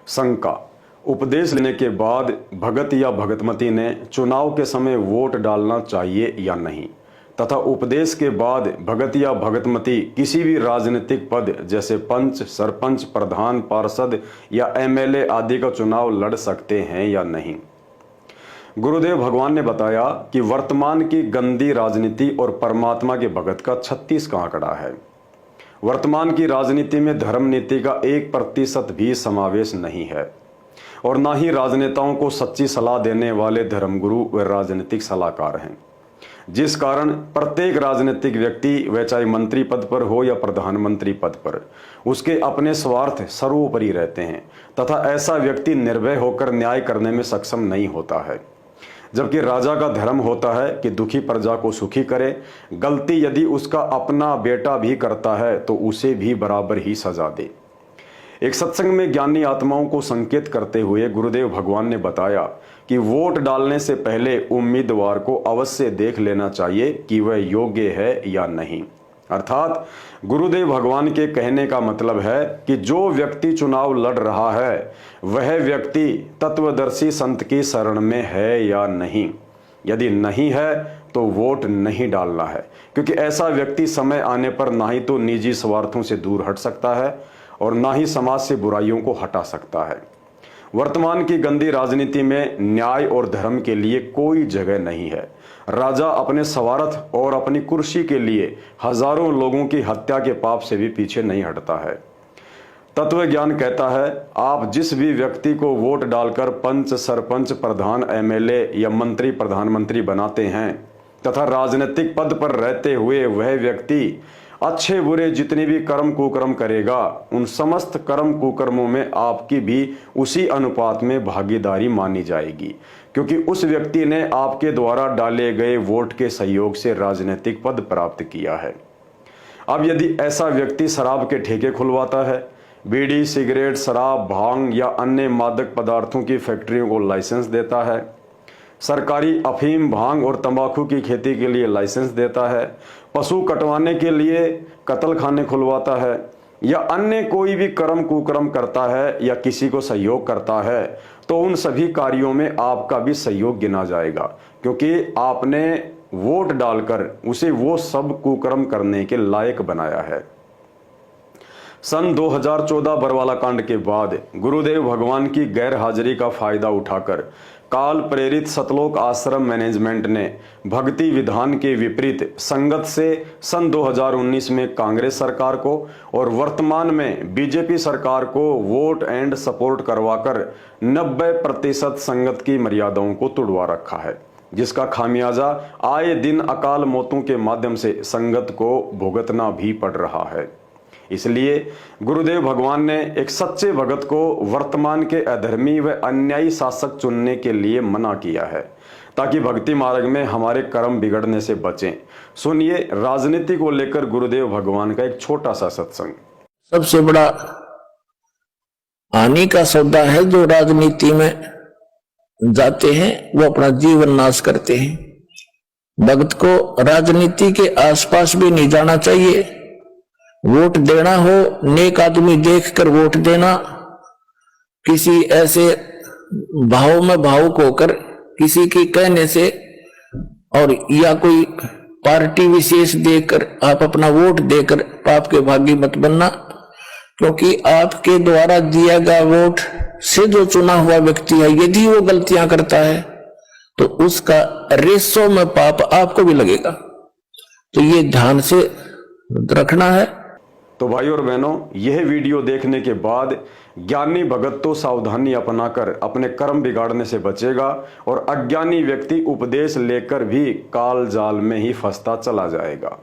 शंका। उपदेश लेने के बाद भगत या भगतमती ने चुनाव के समय वोट डालना चाहिए या नहीं, तथा उपदेश के बाद भगत या भगतमती किसी भी राजनीतिक पद जैसे पंच, सरपंच, प्रधान, पार्षद या एमएलए आदि का चुनाव लड़ सकते हैं या नहीं। गुरुदेव भगवान ने बताया कि वर्तमान की गंदी राजनीति और परमात्मा के भगत का 36 का आंकड़ा है। वर्तमान की राजनीति में धर्म नीति का 1% भी समावेश नहीं है और ना ही राजनेताओं को सच्ची सलाह देने वाले धर्मगुरु व राजनीतिक सलाहकार हैं, जिस कारण प्रत्येक राजनीतिक व्यक्ति वह चाहे मंत्री पद पर हो या प्रधानमंत्री पद पर, उसके अपने स्वार्थ सर्वोपरि रहते हैं तथा ऐसा व्यक्ति निर्भय होकर न्याय करने में सक्षम नहीं होता है। जबकि राजा का धर्म होता है कि दुखी प्रजा को सुखी करे। गलती यदि उसका अपना बेटा भी करता है तो उसे भी बराबर ही सजा दे। एक सत्संग में ज्ञानी आत्माओं को संकेत करते हुए गुरुदेव भगवान ने बताया कि वोट डालने से पहले उम्मीदवार को अवश्य देख लेना चाहिए कि वह योग्य है या नहीं। अर्थात गुरुदेव भगवान के कहने का मतलब है कि जो व्यक्ति चुनाव लड़ रहा है वह व्यक्ति तत्वदर्शी संत की शरण में है या नहीं। यदि नहीं है तो वोट नहीं डालना है, क्योंकि ऐसा व्यक्ति समय आने पर ना ही तो निजी स्वार्थों से दूर हट सकता है और ना ही समाज से बुराइयों को हटा सकता है। वर्तमान की गंदी राजनीति में न्याय और धर्म के लिए कोई जगह नहीं है। राजा अपने स्वार्थ और अपनी कुर्सी के लिए हजारों लोगों की हत्या के पाप से भी पीछे नहीं हटता है। तत्व ज्ञान कहता है, आप जिस भी व्यक्ति को वोट डालकर पंच, सरपंच, प्रधान, एमएलए या मंत्री, प्रधानमंत्री बनाते हैं तथा राजनीतिक पद पर रहते हुए वह व्यक्ति अच्छे बुरे जितने भी कर्म कुकर्म करेगा, उन समस्त कर्म कुकर्मों में आपकी भी उसी अनुपात में भागीदारी मानी जाएगी, क्योंकि उस व्यक्ति ने आपके द्वारा डाले गए वोट के सहयोग से राजनीतिक पद प्राप्त किया है। अब यदि ऐसा व्यक्ति शराब के ठेके खुलवाता है, बीड़ी, सिगरेट, शराब, भांग या अन्य मादक पदार्थों की फैक्ट्रियों को लाइसेंस देता है, सरकारी अफीम, भांग और तंबाकू की खेती के लिए लाइसेंस देता है, पशु कटवाने के लिए कत्ल खाने खुलवाता है या अन्य कोई भी कर्म कुकर्म करता है या किसी को सहयोग करता है, तो उन सभी कार्यों में आपका भी सहयोग गिना जाएगा, क्योंकि आपने वोट डालकर उसे वो सब कुकर्म करने के लायक बनाया है। सन 2014 बरवाला कांड के बाद गुरुदेव भगवान की गैर हाजिरी का फायदा उठाकर काल प्रेरित सतलोक आश्रम मैनेजमेंट ने भक्ति विधान के विपरीत संगत से सन 2019 में कांग्रेस सरकार को और वर्तमान में बीजेपी सरकार को वोट एंड सपोर्ट करवाकर 90% संगत की मर्यादाओं को तुड़वा रखा है, जिसका खामियाजा आए दिन अकाल मौतों के माध्यम से संगत को भुगतना भी पड़ रहा है। इसलिए गुरुदेव भगवान ने एक सच्चे भगत को वर्तमान के अधर्मी व अन्यायी शासक चुनने के लिए मना किया है, ताकि भक्ति मार्ग में हमारे कर्म बिगड़ने से बचें। सुनिए राजनीति को लेकर गुरुदेव भगवान का एक छोटा सा सत्संग। सबसे बड़ा हानि का सौदा है जो राजनीति में जाते हैं, वो अपना जीवन नाश करते हैं। भक्त को राजनीति के आसपास भी नहीं जाना चाहिए। वोट देना हो, नेक आदमी देखकर वोट देना, किसी ऐसे भाव में भावुक होकर किसी के कहने से और या कोई पार्टी विशेष देखकर आप अपना वोट देकर पाप के भागी मत बनना, क्योंकि आपके द्वारा दिया गया वोट से जो चुना हुआ व्यक्ति है, यदि वो गलतियां करता है तो उसका रेसों में पाप आपको भी लगेगा। तो ये ध्यान से रखना है। तो भाई और बहनों, यह वीडियो देखने के बाद ज्ञानी भगत तो सावधानी अपनाकर अपने कर्म बिगाड़ने से बचेगा और अज्ञानी व्यक्ति उपदेश लेकर भी काल जाल में ही फंसता चला जाएगा।